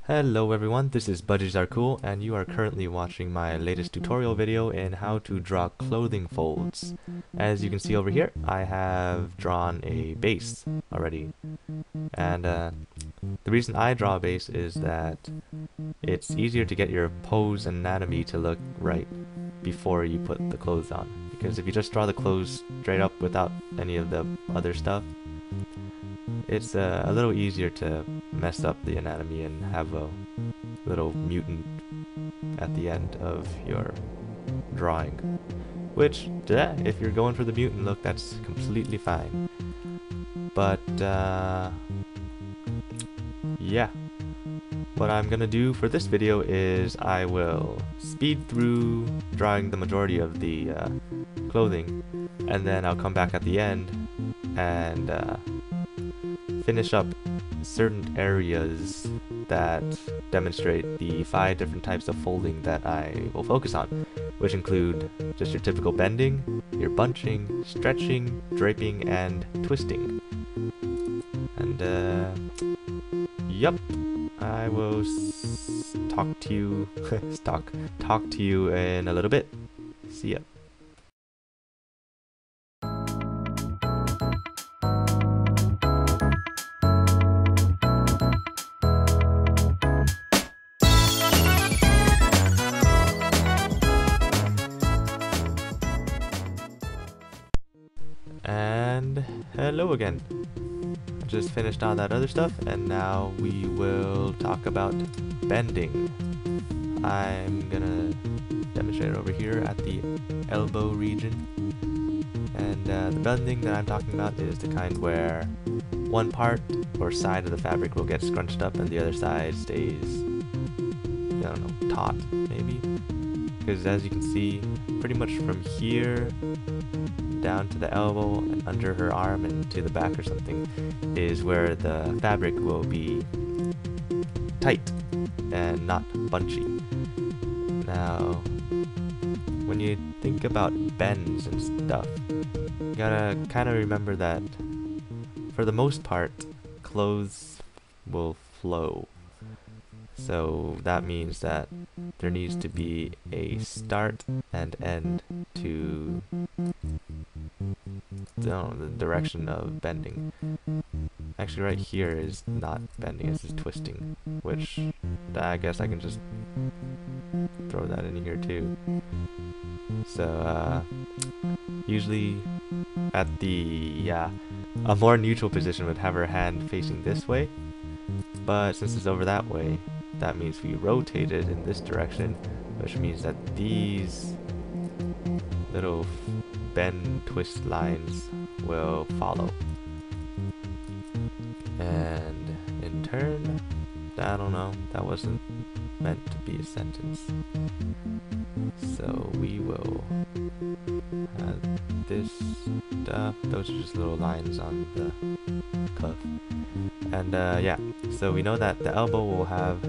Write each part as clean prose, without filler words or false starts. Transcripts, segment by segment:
Hello everyone, this is budgiesRcool and you are currently watching my latest tutorial video in how to draw clothing folds. As you can see over here, I have drawn a base already. And the reason I draw a base is that it's easier to get your pose and anatomy to look right before you put the clothes on. Because if you just draw the clothes straight up without any of the other stuff, it's a little easier to mess up the anatomy and have a little mutant at the end of your drawing. Which, if you're going for the mutant look, that's completely fine. But, yeah. What I'm gonna do for this video is I will speed through drawing the majority of the clothing, and then I'll come back at the end and finish up certain areas that demonstrate the 5 different types of folding that I will focus on, which include just your typical bending, your bunching, stretching, draping, and twisting. And yup, I will talk to you in a little bit. See ya. And hello again. Just finished all that other stuff, and now we will talk about bending. I'm gonna demonstrate it over here at the elbow region. And the bending that I'm talking about is the kind where one part or side of the fabric will get scrunched up and the other side stays, I don't know, taut maybe. Because as you can see, pretty much from here down to the elbow and under her arm and to the back or something is where the fabric will be tight and not bunchy. Now, when you think about bends and stuff, you gotta kind of remember that for the most part, clothes will flow. So that means that there needs to be a start and end to the direction of bending. Actually right here is not bending, it's just twisting, which I guess I can just throw that in here too. So usually at the a more neutral position would have her hand facing this way, but since it's over that way, that means we rotate it in this direction, which means that these little bend twist lines will follow. And in turn, I don't know, that wasn't meant to be a sentence. So we will have this stuff. Those are just little lines on the cuff. And yeah, so we know that the elbow will have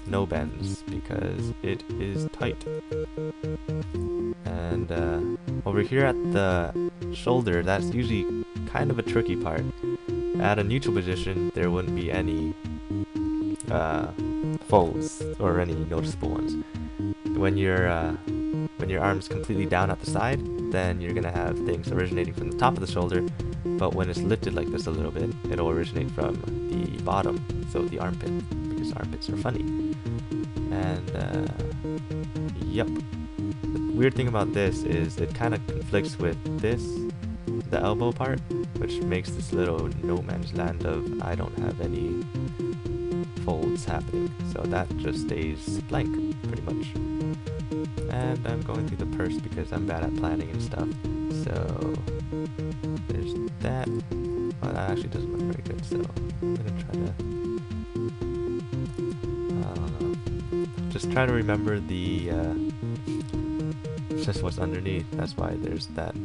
no bends because it is tight. And over here at the shoulder, that's usually kind of a tricky part. At a neutral position, there wouldn't be any folds or any noticeable ones. When your arm's completely down at the side, then you're gonna have things originating from the top of the shoulder, but when it's lifted like this a little bit, it'll originate from the bottom, so the armpit, because armpits are funny. And yep. The weird thing about this is it kind of conflicts with this, the elbow part, which makes this little no man's land of I don't have any folds happening. So that just stays blank, pretty much. And I'm going through the purse because I'm bad at planning and stuff. So there's that. Oh, that actually doesn't look very good, so I'm gonna try to, I don't know, just try to remember the just what's underneath. That's why there's that.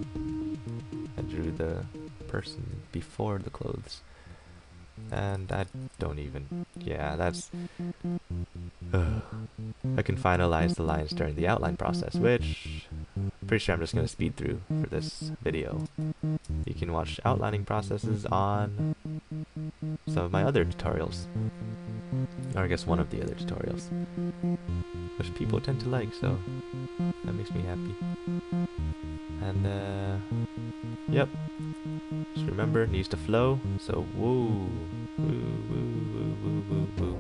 I drew the person before the clothes. And I don't even, that's, I can finalize the lines during the outline process, which I'm pretty sure I'm just going to speed through for this video. You can watch outlining processes on some of my other tutorials. Or I guess one of the other tutorials, which people tend to like, so that makes me happy. And yep, just remember, it needs to flow, so woo, woo, woo, woo, woo, woo, woo.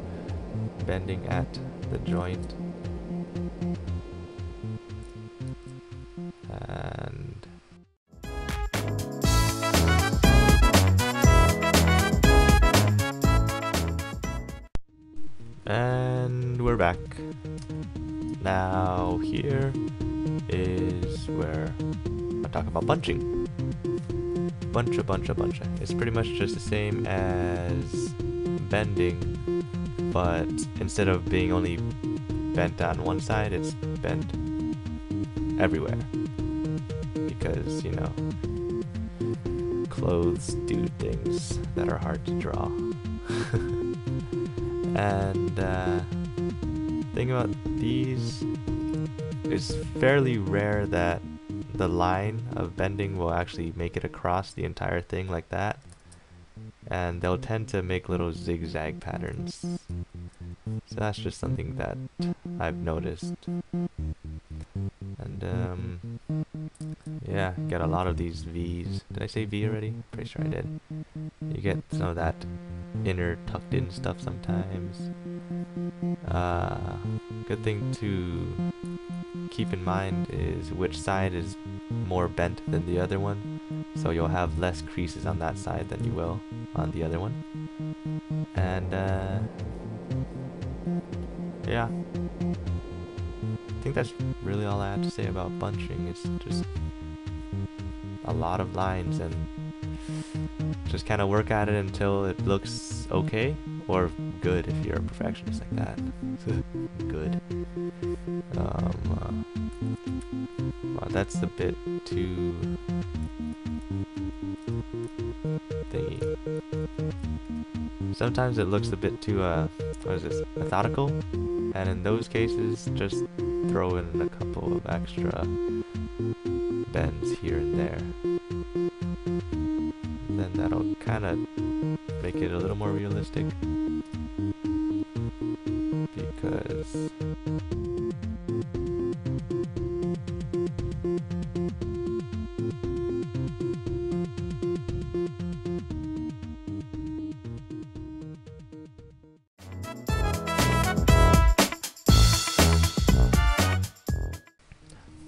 Bending at the joint. And we're back. Now here is where I talk about bunching. Buncha. It's pretty much just the same as bending, but instead of being only bent on one side, it's bent everywhere. Because, you know, clothes do things that are hard to draw. And thing about these, it's fairly rare that the line of bending will actually make it across the entire thing like that, and they'll tend to make little zigzag patterns. So that's just something that I've noticed. And yeah, get a lot of these V's. Did I say V already? Pretty sure I did. You get some of that inner tucked in stuff sometimes. Good thing to keep in mind is which side is more bent than the other one, so you'll have less creases on that side than you will on the other one. And yeah, I think that's really all I have to say about bunching. It's just a lot of lines, and just kind of work at it until it looks okay, or good if you're a perfectionist like that. Good. Well, that's a bit too thingy. Sometimes it looks a bit too what is this, methodical, and in those cases just throw in a couple of extra bends here and there. Then that'll kind of make it a little more realistic, because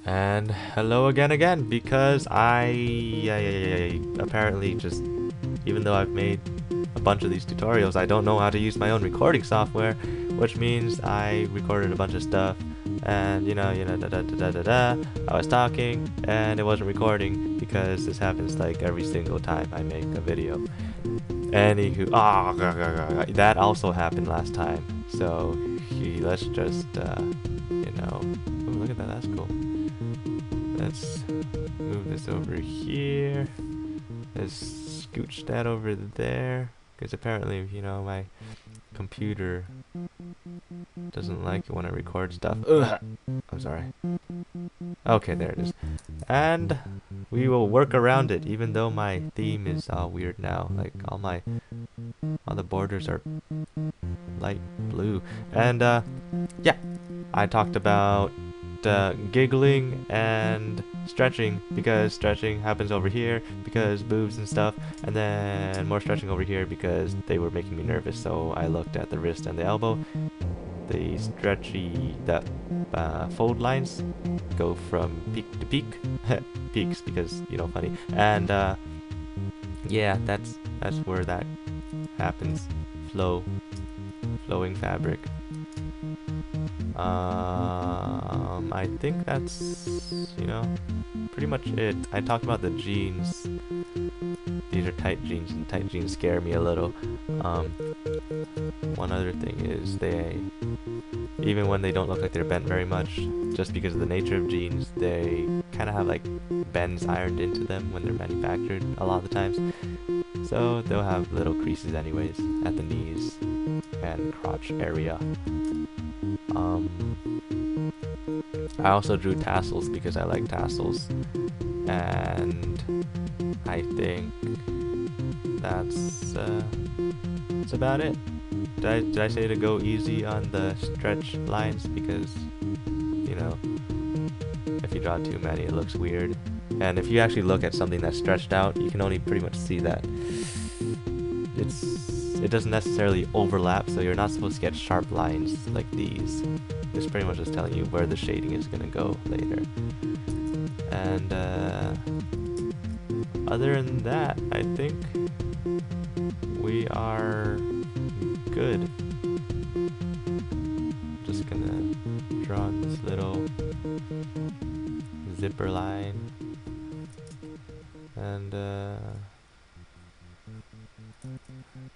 and hello again, because I apparently just, even though I've made a bunch of these tutorials, I don't know how to use my own recording software, which means I recorded a bunch of stuff, and you know, I was talking, and it wasn't recording, because this happens like every single time I make a video. Anywho, that also happened last time, so let's just, you know, ooh, look at that, that's cool. Let's move this over here. Let's scooch that over there, because apparently, you know, my computer doesn't like it when I record stuff. Ugh. I'm sorry. Okay, there it is. And we will work around it, even though my theme is all weird now. Like all the borders are light blue. And yeah, I talked about giggling and stretching, because stretching happens over here because boobs and stuff, and then more stretching over here because they were making me nervous, so I looked at the wrist and the elbow. The stretchy, the fold lines go from peak to peak. Peaks because, you know, funny. And yeah, that's where that happens. Flowing fabric. I think that's, you know, pretty much it. I talked about the jeans. These are tight jeans, and tight jeans scare me a little. One other thing is even when they don't look like they're bent very much, just because of the nature of jeans, they kind of have like bends ironed into them when they're manufactured a lot of the times. So they'll have little creases anyways at the knees and crotch area. I also drew tassels because I like tassels, and I think that's about it. Did I say to go easy on the stretch lines? Because, you know, if you draw too many, it looks weird. And if you actually look at something that's stretched out, you can only pretty much see that it doesn't necessarily overlap, so you're not supposed to get sharp lines like these. It's pretty much just telling you where the shading is going to go later. And other than that, I think we are good. Just gonna draw this little zipper line, and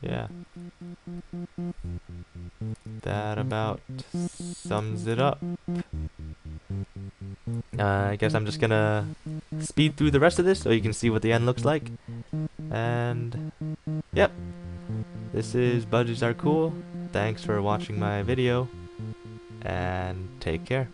yeah, that about sums it up. I guess I'm just gonna speed through the rest of this so you can see what the end looks like. And yep, this is budgiesRcool. Thanks for watching my video, and take care.